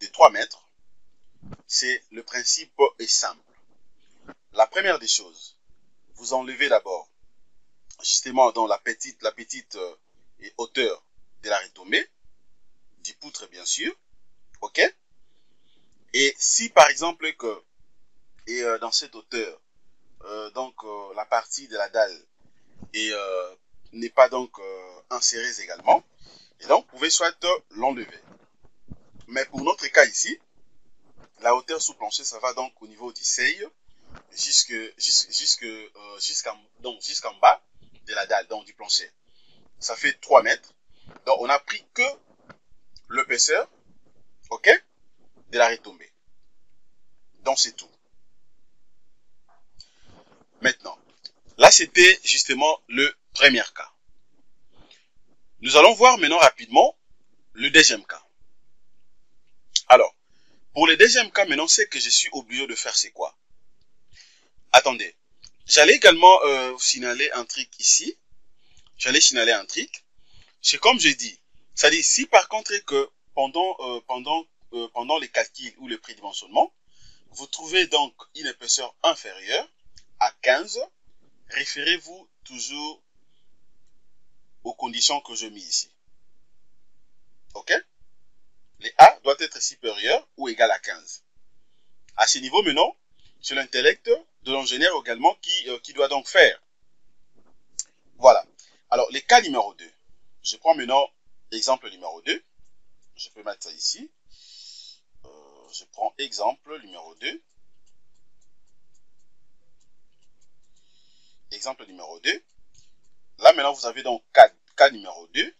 de 3 mètres, c'est le principe est simple. La première des choses, vous enlevez d'abord justement dans la petite hauteur de la retombée, du poutre bien sûr, ok. Et si par exemple que dans cette hauteur, la partie de la dalle n'est pas donc insérée également, et donc vous pouvez soit l'enlever. Mais pour notre cas ici, la hauteur sous plancher, ça va donc au niveau du seuil jusqu'en bas de la dalle, donc du plancher. Ça fait 3 mètres. Donc on a pris que l'épaisseur, ok, de la retombée. Donc c'est tout. Maintenant, là c'était justement le premier cas. Nous allons voir maintenant rapidement le deuxième cas. Alors, pour le deuxième cas, maintenant, ce que je suis obligé de faire, c'est quoi? Attendez. J'allais également signaler un truc ici. J'allais signaler un truc. C'est comme je dis. C'est-à-dire, si par contre que pendant les calculs ou le prédimensionnement, vous trouvez donc une épaisseur inférieure à 15, référez-vous toujours aux conditions que je mets ici. OK? Les A doit être supérieur ou égal à 15. À ce niveau, maintenant, c'est l'intellect de l'ingénieur également qui doit donc faire. Voilà. Alors, le cas numéro 2. Je prends maintenant l'exemple numéro 2. Je peux mettre ça ici. Je prends exemple numéro 2. Exemple numéro 2. Là, maintenant, vous avez donc cas numéro 2.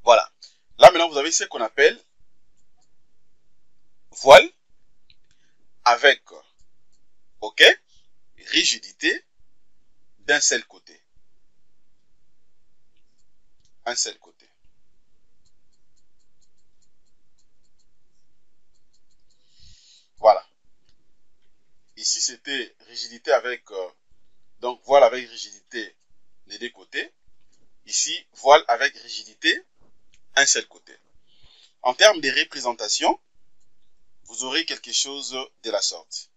Voilà. Là, maintenant, vous avez ce qu'on appelle voile avec, OK, rigidité d'un seul côté. Un seul côté. Voilà. Ici, c'était rigidité avec, donc voile avec rigidité les deux côtés. Ici, voile avec rigidité un seul côté. En termes de représentation, vous aurez quelque chose de la sorte.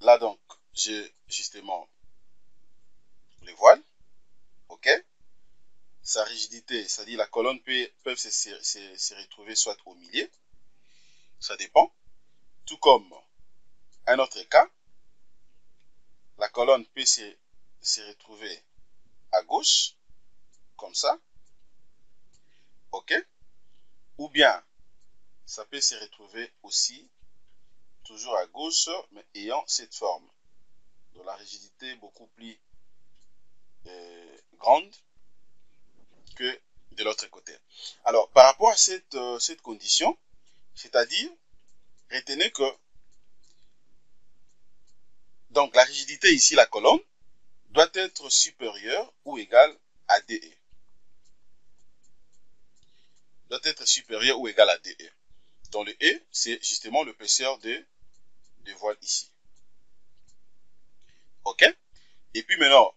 Là donc, j'ai justement le voile, ok. Sa rigidité, c'est-à-dire la colonne peut se retrouver soit au milieu, ça dépend. Tout comme un autre cas, la colonne peut se retrouver à gauche, comme ça, ok. Ou bien, ça peut se retrouver aussi toujours à gauche, mais ayant cette forme. Donc la rigidité est beaucoup plus grande que de l'autre côté. Alors, par rapport à cette condition, c'est-à-dire, retenez que donc la rigidité ici, la colonne, doit être supérieure ou égale à DE. Doit être supérieure ou égale à DE. Donc le E, c'est justement l'épaisseur de voile ici. OK? Et puis maintenant,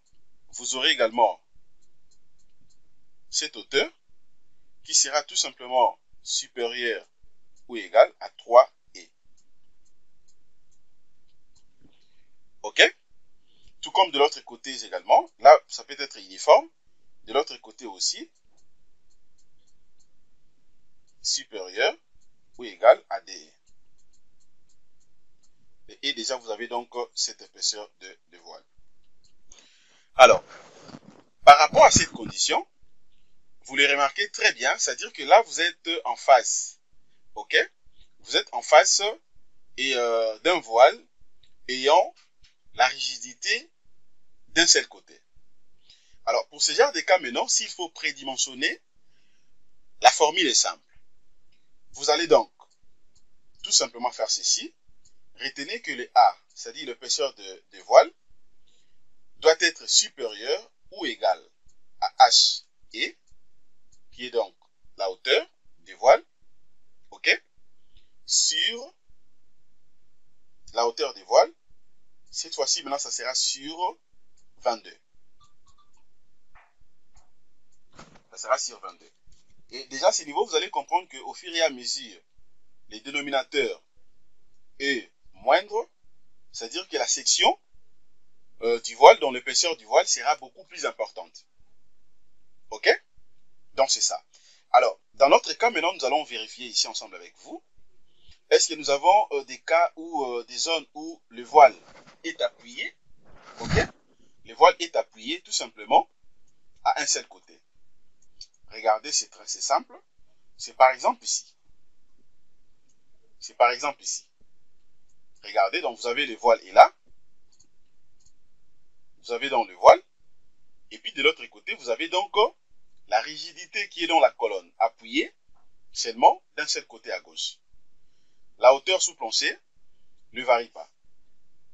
vous aurez également cette hauteur qui sera tout simplement supérieure ou égale à 3E. OK? Tout comme de l'autre côté également. Là, ça peut être uniforme. De l'autre côté aussi, supérieur ou égal à DE. Et déjà, vous avez donc cette épaisseur de voile. Alors, par rapport à cette condition, vous les remarquez très bien, c'est-à-dire que là, vous êtes en face. OK? Vous êtes en face d'un voile ayant la rigidité d'un seul côté. Alors, pour ce genre de cas maintenant, s'il faut prédimensionner, la formule est simple. Vous allez donc tout simplement faire ceci. Retenez que le A, c'est-à-dire l'épaisseur de voile, doit être supérieur ou égal à HE, qui est donc la hauteur du voile, ok, sur la hauteur du voile. Cette fois-ci, maintenant, ça sera sur 22. Ça sera sur 22. Et déjà, à ce niveau, vous allez comprendre qu'au fur et à mesure, les dénominateurs est moindre, c'est-à-dire que la section du voile, dont l'épaisseur du voile sera beaucoup plus importante. Ok? Donc, c'est ça. Alors, dans notre cas, maintenant, nous allons vérifier ici ensemble avec vous. Est-ce que nous avons des cas où, des zones où le voile est appuyé? Ok? Le voile est appuyé tout simplement à un seul côté. Regardez, c'est très simple. C'est par exemple ici. C'est par exemple ici. Regardez, donc vous avez le voile est là. Vous avez donc le voile. Et puis de l'autre côté, vous avez donc la rigidité qui est dans la colonne, appuyée seulement d'un seul côté à gauche. La hauteur sous plancher ne varie pas.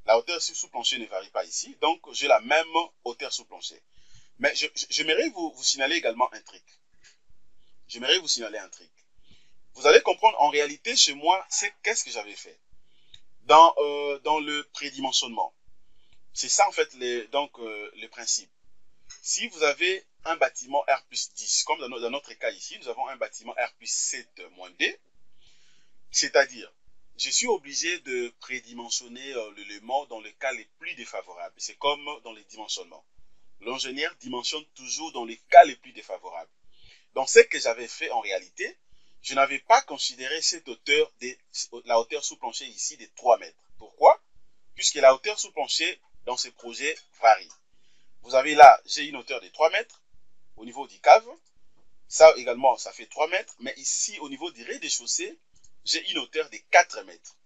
La hauteur sous plancher ne varie pas ici, donc j'ai la même hauteur sous plancher. Mais j'aimerais vous signaler également un truc. J'aimerais vous signaler un truc. Vous allez comprendre en réalité chez moi, c'est qu'est-ce que j'avais fait. Dans le prédimensionnement. C'est ça en fait le principe. Si vous avez un bâtiment R plus 10, comme dans notre cas ici, nous avons un bâtiment R plus 7 moins D, c'est-à-dire, je suis obligé de prédimensionner l'élément dans les cas les plus défavorables. C'est comme dans les dimensionnements. L'ingénieur dimensionne toujours dans les cas les plus défavorables. Donc, ce que j'avais fait en réalité, je n'avais pas considéré cette hauteur, la hauteur sous plancher ici de 3 mètres. Pourquoi? Puisque la hauteur sous plancher dans ce projet varie. Vous avez là, j'ai une hauteur de 3 mètres au niveau du cave. Ça également, ça fait 3 mètres. Mais ici, au niveau du rez-de-chaussée, j'ai une hauteur de 4 mètres.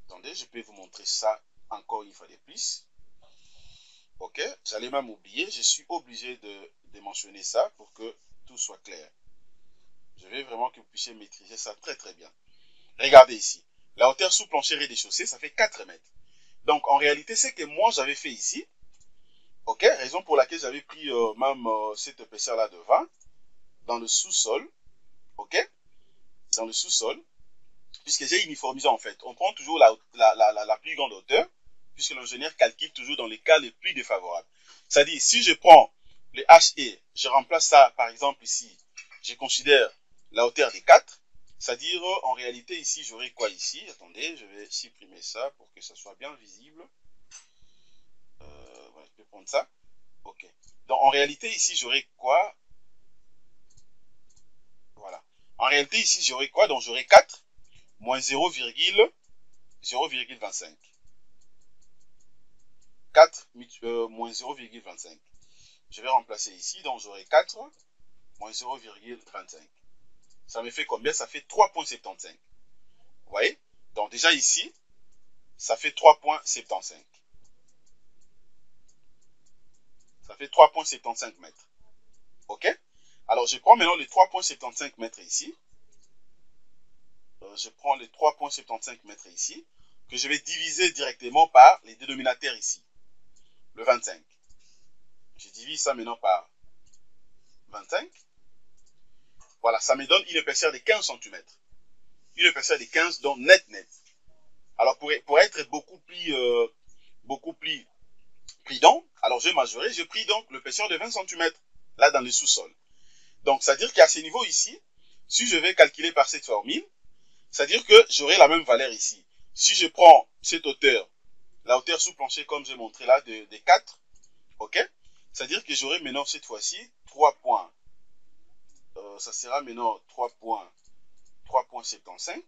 Attendez, je peux vous montrer ça encore une fois de plus. Ok, j'allais même oublier, je suis obligé de mentionner ça pour que tout soit clair. Je veux vraiment que vous puissiez maîtriser ça très très bien. Regardez ici, la hauteur sous plancher rez-de-chaussée, ça fait 4 mètres. Donc en réalité, c'est que moi j'avais fait ici, ok, raison pour laquelle j'avais pris même cette épaisseur-là de 20 dans le sous-sol, ok, dans le sous-sol, puisque j'ai uniformisé en fait. On prend toujours la plus puisque l'ingénieur calcule toujours dans les cas les plus défavorables. C'est-à-dire, si je prends le HE, je remplace ça, par exemple, ici, je considère la hauteur des 4, c'est-à-dire, en réalité, ici, j'aurai quoi ici? Attendez, je vais supprimer ça pour que ça soit bien visible. Voilà, je peux prendre ça. OK. Donc, en réalité, ici, j'aurai quoi? Voilà. En réalité, ici, j'aurai quoi? Donc, j'aurai 4 moins 0,25. 4 moins 0,25. Je vais remplacer ici, donc j'aurai 4 moins 0,25. Ça me fait combien? Ça fait 3,75. Vous voyez? Donc déjà ici, ça fait 3,75. Ça fait 3,75 mètres. OK? Alors je prends maintenant les 3,75 mètres ici. Je prends les 3,75 mètres ici, que je vais diviser directement par les dénominateurs ici. Le 25. Je divise ça maintenant par 25. Voilà, ça me donne une épaisseur de 15 cm. Une épaisseur de 15, donc net. Alors pour être beaucoup plus prudent, alors je vais majorer, je pris donc l'épaisseur de 20 cm là dans le sous-sol. Donc c'est-à-dire qu'à ce niveau ici, si je vais calculer par cette formule, c'est-à-dire que j'aurai la même valeur ici. Si je prends cette hauteur, la hauteur sous plancher comme j'ai montré là de 4, ok, c'est-à-dire que j'aurai maintenant cette fois-ci 3 points. Ça sera maintenant 3,75.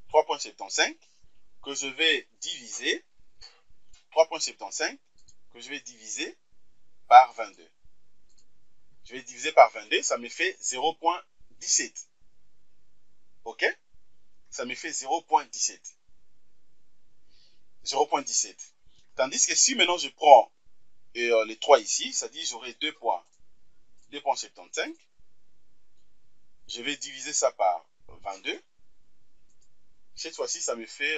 3,75 que je vais diviser 3,75 que je vais diviser par 22. Je vais diviser par 22, ça me fait 0,17. OK? Ça me fait 0,17. 0,17. Tandis que si maintenant je prends les 3 ici, ça dit j'aurai 2,75. Je vais diviser ça par 22. Cette fois-ci, ça me fait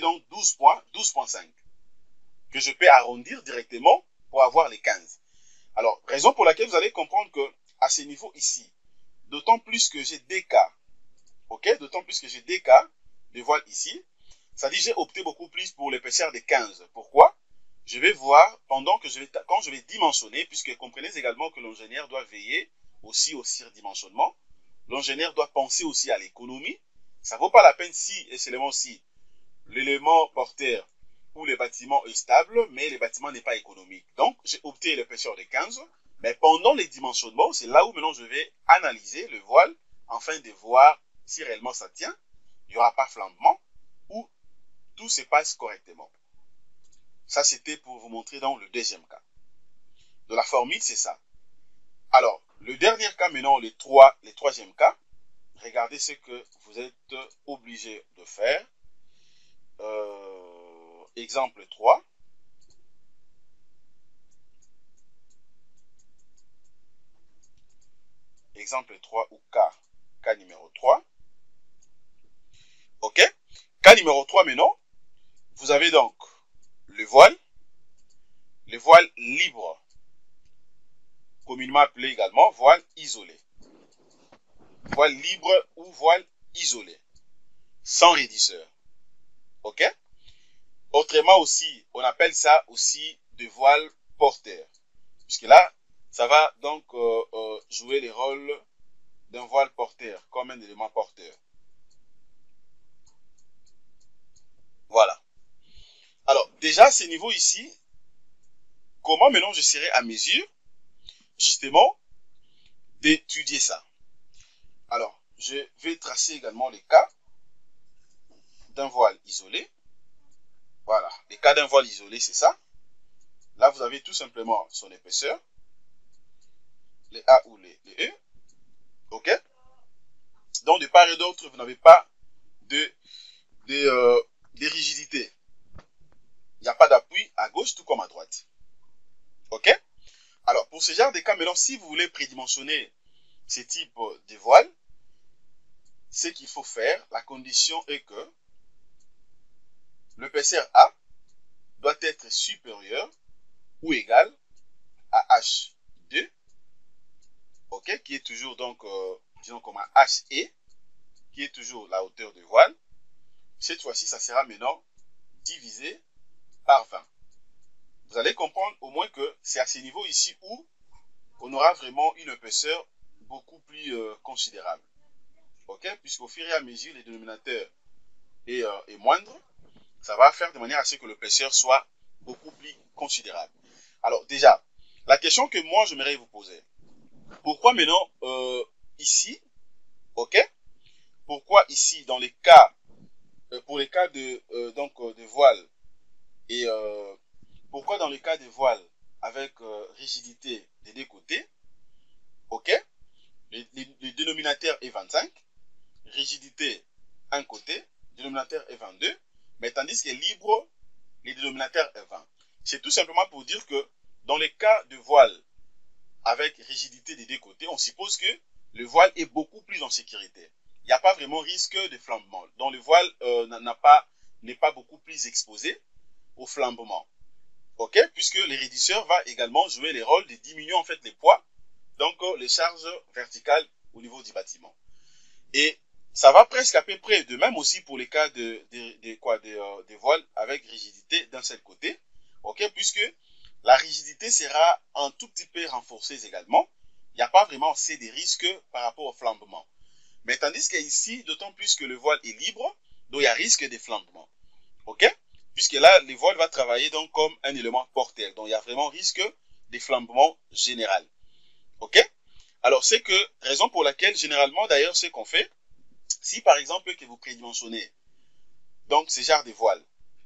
donc 12,5 que je peux arrondir directement pour avoir les 15. Alors, raison pour laquelle vous allez comprendre que à ce niveau ici, d'autant plus que j'ai des cas, ok, d'autant plus que j'ai des cas de voile ici, ça dit j'ai opté beaucoup plus pour l'épaisseur de 15. Pourquoi? Je vais voir pendant que quand je vais dimensionner, puisque comprenez également que l'ingénieur doit veiller aussi au surdimensionnement. L'ingénieur doit penser aussi à l'économie. Ça ne vaut pas la peine si et seulement si l'élément porteur ou le bâtiment est stable, mais le bâtiment n'est pas économique. Donc, j'ai opté l'épaisseur de 15, mais pendant les dimensionnements, c'est là où maintenant je vais analyser le voile afin de voir si réellement ça tient, il n'y aura pas flambement ou tout se passe correctement. Ça, c'était pour vous montrer dans le deuxième cas. De la formule, c'est ça. Alors, le dernier cas maintenant, le troisième cas, regardez ce que vous êtes obligé de faire. Exemple 3. Exemple 3 ou cas numéro 3. OK? Cas numéro 3 maintenant, vous avez donc le voile libre, communément appelé également voile isolé. Voile libre ou voile isolé, sans raidisseur. OK? Autrement aussi, on appelle ça aussi de voile porteur. Puisque là, ça va donc jouer les rôles d'un voile porteur, comme un élément porteur. Voilà. Alors, déjà, à ce niveau ici, comment maintenant je serai à mesure, justement, d'étudier ça? Alors, je vais tracer également les cas d'un voile isolé. Voilà, les cas d'un voile isolé, c'est ça. Là, vous avez tout simplement son épaisseur, les A ou les E. OK? Donc, de part et d'autre, vous n'avez pas de rigidité. Il n'y a pas d'appui à gauche, tout comme à droite. OK? Alors, pour ce genre de cas, maintenant, si vous voulez prédimensionner ce type de voile, ce qu'il faut faire, la condition est que l'épaisseur A doit être supérieure ou égale à H2, ok, qui est toujours donc, disons comme un HE, qui est toujours la hauteur de voile, cette fois-ci, ça sera maintenant divisé par 20. Vous allez comprendre au moins que c'est à ce niveau ici où on aura vraiment une épaisseur beaucoup plus considérable. Ok, puisqu'au fur et à mesure, les dénominateurs est moindre, ça va faire de manière à ce que l'épaisseur soit beaucoup plus considérable. Alors déjà, la question que moi j'aimerais vous poser, pourquoi maintenant ici, ok, pourquoi ici dans les cas, pour les cas de voile et pourquoi dans le cas des voiles avec rigidité des deux côtés, ok, le dénominateur est 25, rigidité un côté, dénominateur est 22, mais tandis que libre, le dénominateur est 20. C'est tout simplement pour dire que dans les cas de voile avec rigidité des deux côtés, on suppose que le voile est beaucoup plus en sécurité. Il n'y a pas vraiment risque de flambement. Donc le voile n'est pas beaucoup plus exposé au flambement. Ok, puisque le raidisseur va également jouer le rôle de diminuer en fait les poids, donc les charges verticales au niveau du bâtiment. Et ça va presque à peu près de même aussi pour les cas de voiles avec rigidité d'un seul côté, ok, puisque la rigidité sera un tout petit peu renforcée également. Il n'y a pas vraiment assez de risques par rapport au flambement. Mais tandis qu'ici, d'autant plus que le voile est libre, donc il y a risque de flambement. Ok? Puisque là, le voile va travailler donc comme un élément porteur. Donc il y a vraiment risque de flambement général. Ok? Alors c'est que, raison pour laquelle généralement d'ailleurs ce qu'on fait, si par exemple que vous prédimensionnez donc ce genre de voile,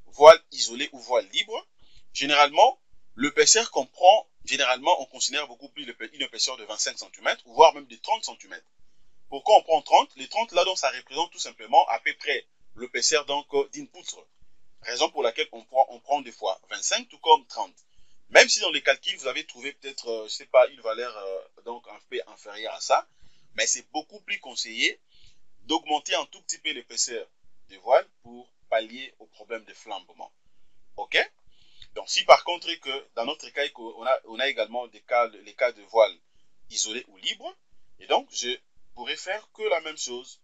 voile isolé ou voile libre, généralement l'épaisseur qu'on prend, généralement on considère beaucoup plus une épaisseur de 25 cm, voire même de 30 cm. Pourquoi on prend 30? Les 30 là donc ça représente tout simplement à peu près l'épaisseur donc d'une poutre. Raison pour laquelle on prend des fois 25 tout comme 30. Même si dans les calculs, vous avez trouvé peut-être, je ne sais pas, une valeur donc un peu inférieure à ça, mais c'est beaucoup plus conseillé d'augmenter un tout petit peu l'épaisseur des voiles pour pallier au problème de flambement. Ok? Donc si par contre que dans notre cas, on a également les cas de voiles isolés ou libres, et donc je pourrais faire que la même chose.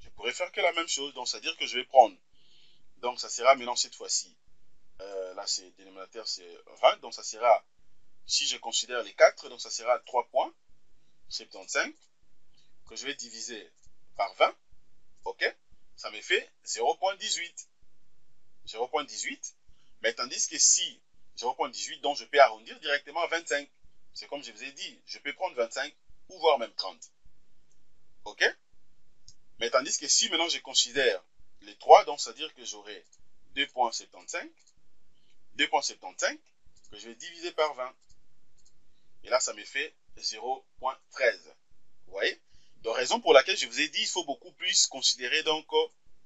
Je pourrais faire que la même chose, donc c'est-à-dire que je vais prendre, donc ça sera maintenant cette fois-ci, là c'est dénominateur c'est 20, donc ça sera, si je considère les 4, donc ça sera 3,75 que je vais diviser par 20, ok, ça me fait 0,18. 0,18, mais tandis que si 0,18, donc je peux arrondir directement à 25. C'est comme je vous ai dit, je peux prendre 25 ou voire même 30. Ok? Mais tandis que si maintenant je considère les 3, donc c'est-à-dire que j'aurai 2,75, 2,75 que je vais diviser par 20. Et là, ça me fait 0,13. Vous voyez? Donc, raison pour laquelle je vous ai dit, il faut beaucoup plus considérer donc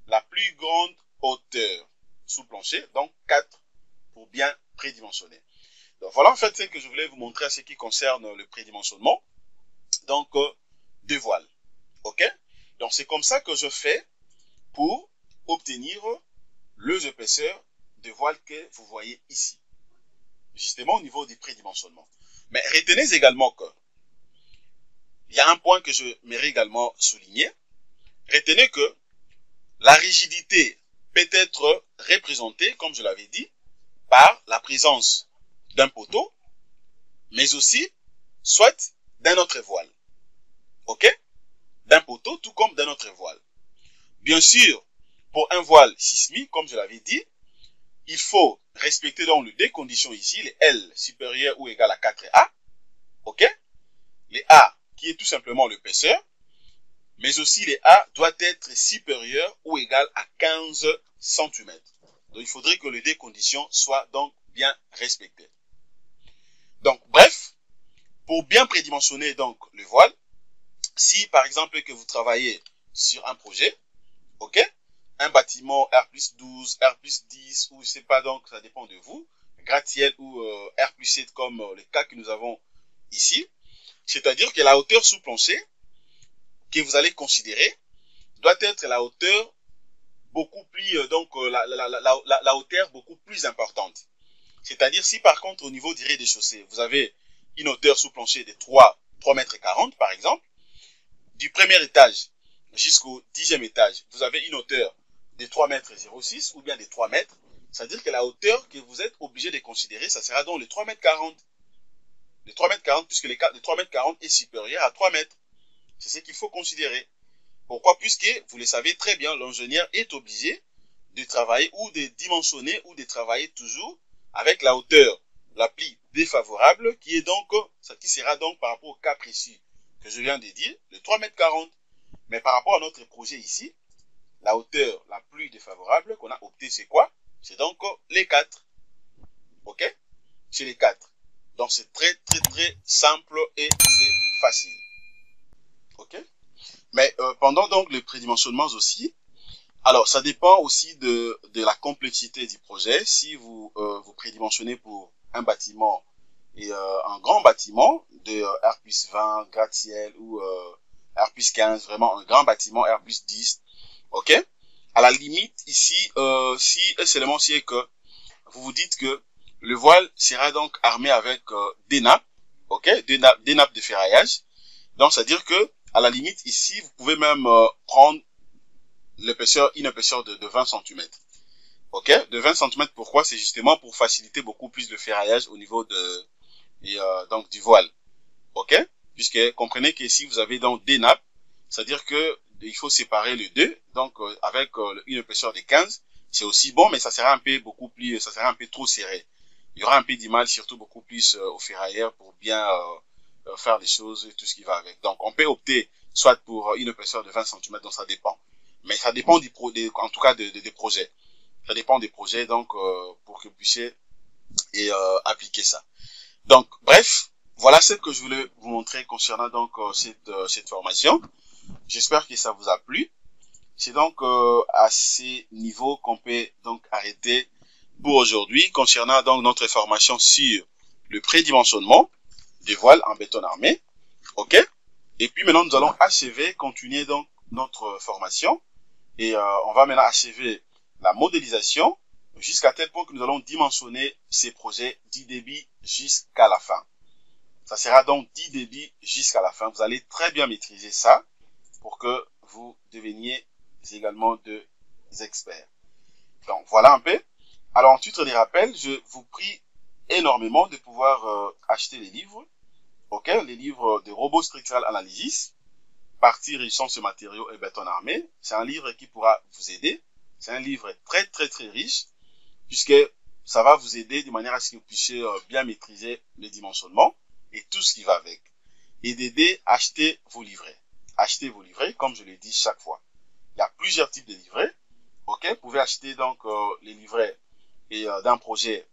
la plus grande hauteur sous plancher, donc 4 pour bien prédimensionner. Donc, voilà en fait ce que je voulais vous montrer à ce qui concerne le prédimensionnement, donc de voile. Ok? Donc, c'est comme ça que je fais pour obtenir les épaisseurs de voile que vous voyez ici, justement au niveau du prédimensionnement. Mais retenez également que il y a un point que je mérite également souligner. Retenez que la rigidité peut être représentée, comme je l'avais dit, par la présence d'un poteau, mais aussi soit d'un autre voile. Ok? D'un poteau, tout comme d'un autre voile. Bien sûr, pour un voile sismique, comme je l'avais dit, il faut respecter donc les deux conditions ici, les L supérieur ou égal à 4A. Ok? Les A qui est tout simplement l'épaisseur, mais aussi les A doit être supérieur ou égal à 15 cm. Donc il faudrait que les deux conditions soient donc bien respectées. Donc bref, pour bien prédimensionner donc le voile, si par exemple que vous travaillez sur un projet, ok, un bâtiment R+12, R+10 ou je sais pas, donc ça dépend de vous, gratte-ciel ou R+7 comme le cas que nous avons ici, c'est-à-dire que la hauteur sous plancher que vous allez considérer doit être la hauteur beaucoup plus, donc la hauteur beaucoup plus importante. C'est-à-dire si par contre au niveau du rez-de-chaussée, vous avez une hauteur sous plancher de 3,40 mètres par exemple, du premier étage jusqu'au 10e étage, vous avez une hauteur des 3 mètres 06 ou bien des 3 mètres, c'est-à-dire que la hauteur que vous êtes obligé de considérer, ça sera donc les 3 mètres 40. Les 3 mètres 40, puisque les 3 mètres 40 est supérieur à 3 mètres. C'est ce qu'il faut considérer. Pourquoi? Puisque, vous le savez très bien, l'ingénieur est obligé de travailler ou de dimensionner ou de travailler toujours avec la hauteur la plus défavorable qui sera donc par rapport au cas précis que je viens de dire, le 3 mètres 40. Mais par rapport à notre projet ici, la hauteur la plus défavorable qu'on a opté, c'est quoi? C'est donc les 4. Ok? C'est les 4. Donc c'est très simple et c'est facile. Ok? Mais pendant donc le prédimensionnement aussi, alors ça dépend aussi de la complexité du projet. Si vous vous prédimensionnez pour un bâtiment et un grand bâtiment de R+20 gratte-ciel ou R+15, vraiment un grand bâtiment R+10, ok? À la limite ici, si seulement si que vous vous dites que le voile sera donc armé avec des nappes, ok, des nappes de ferraillage. Donc, c'est-à-dire que, à la limite, ici, vous pouvez même prendre une épaisseur de 20 cm. Ok, de 20 cm, pourquoi? C'est justement pour faciliter beaucoup plus le ferraillage au niveau donc du voile. Ok, puisque comprenez que si vous avez donc des nappes, c'est-à-dire que il faut séparer les deux. Donc, avec une épaisseur de 15, c'est aussi bon, mais ça sera un peu trop serré. Il y aura un peu d'image, surtout beaucoup plus au ferrailleur pour bien faire des choses et tout ce qui va avec. Donc, on peut opter soit pour une épaisseur de 20 cm, donc ça dépend. Mais ça dépend en tout cas des projets. Ça dépend des projets, donc, pour que vous puissiez appliquer ça. Donc, bref, voilà ce que je voulais vous montrer concernant donc cette formation. J'espère que ça vous a plu. C'est donc à ces niveaux qu'on peut donc arrêter pour aujourd'hui concernant donc notre formation sur le prédimensionnement des voiles en béton armé. Ok? Et puis maintenant, nous allons continuer donc notre formation et on va maintenant achever la modélisation jusqu'à tel point que nous allons dimensionner ces projets 10 débits jusqu'à la fin. Ça sera donc 10 débits jusqu'à la fin. Vous allez très bien maîtriser ça pour que vous deveniez également des experts. Donc, voilà un peu. Alors, en titre des rappels, je vous prie énormément de pouvoir acheter les livres. Ok, les livres de Robot Structural Analysis, Partie réussissant ce matériau et béton armé. C'est un livre qui pourra vous aider. C'est un livre très riche, puisque ça va vous aider de manière à ce que vous puissiez bien maîtriser le dimensionnement et tout ce qui va avec. Et d'aider à acheter vos livrets. Achetez vos livrets, comme je le dis chaque fois. Il y a plusieurs types de livrets. Ok, vous pouvez acheter donc les livrets d'un projet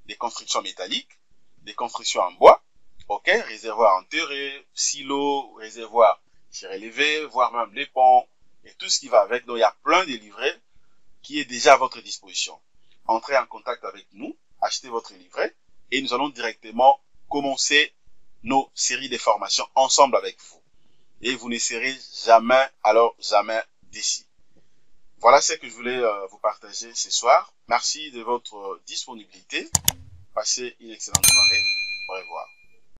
des constructions métalliques, des constructions en bois, ok, réservoir enterré, silo, réservoir surélevé, voire même les ponts et tout ce qui va avec. Donc il y a plein de livrets qui est déjà à votre disposition. Entrez en contact avec nous, achetez votre livret et nous allons directement commencer nos séries de formations ensemble avec vous. Et vous ne serez jamais déçus. Voilà ce que je voulais vous partager ce soir. Merci de votre disponibilité. Passez une excellente soirée. Au revoir.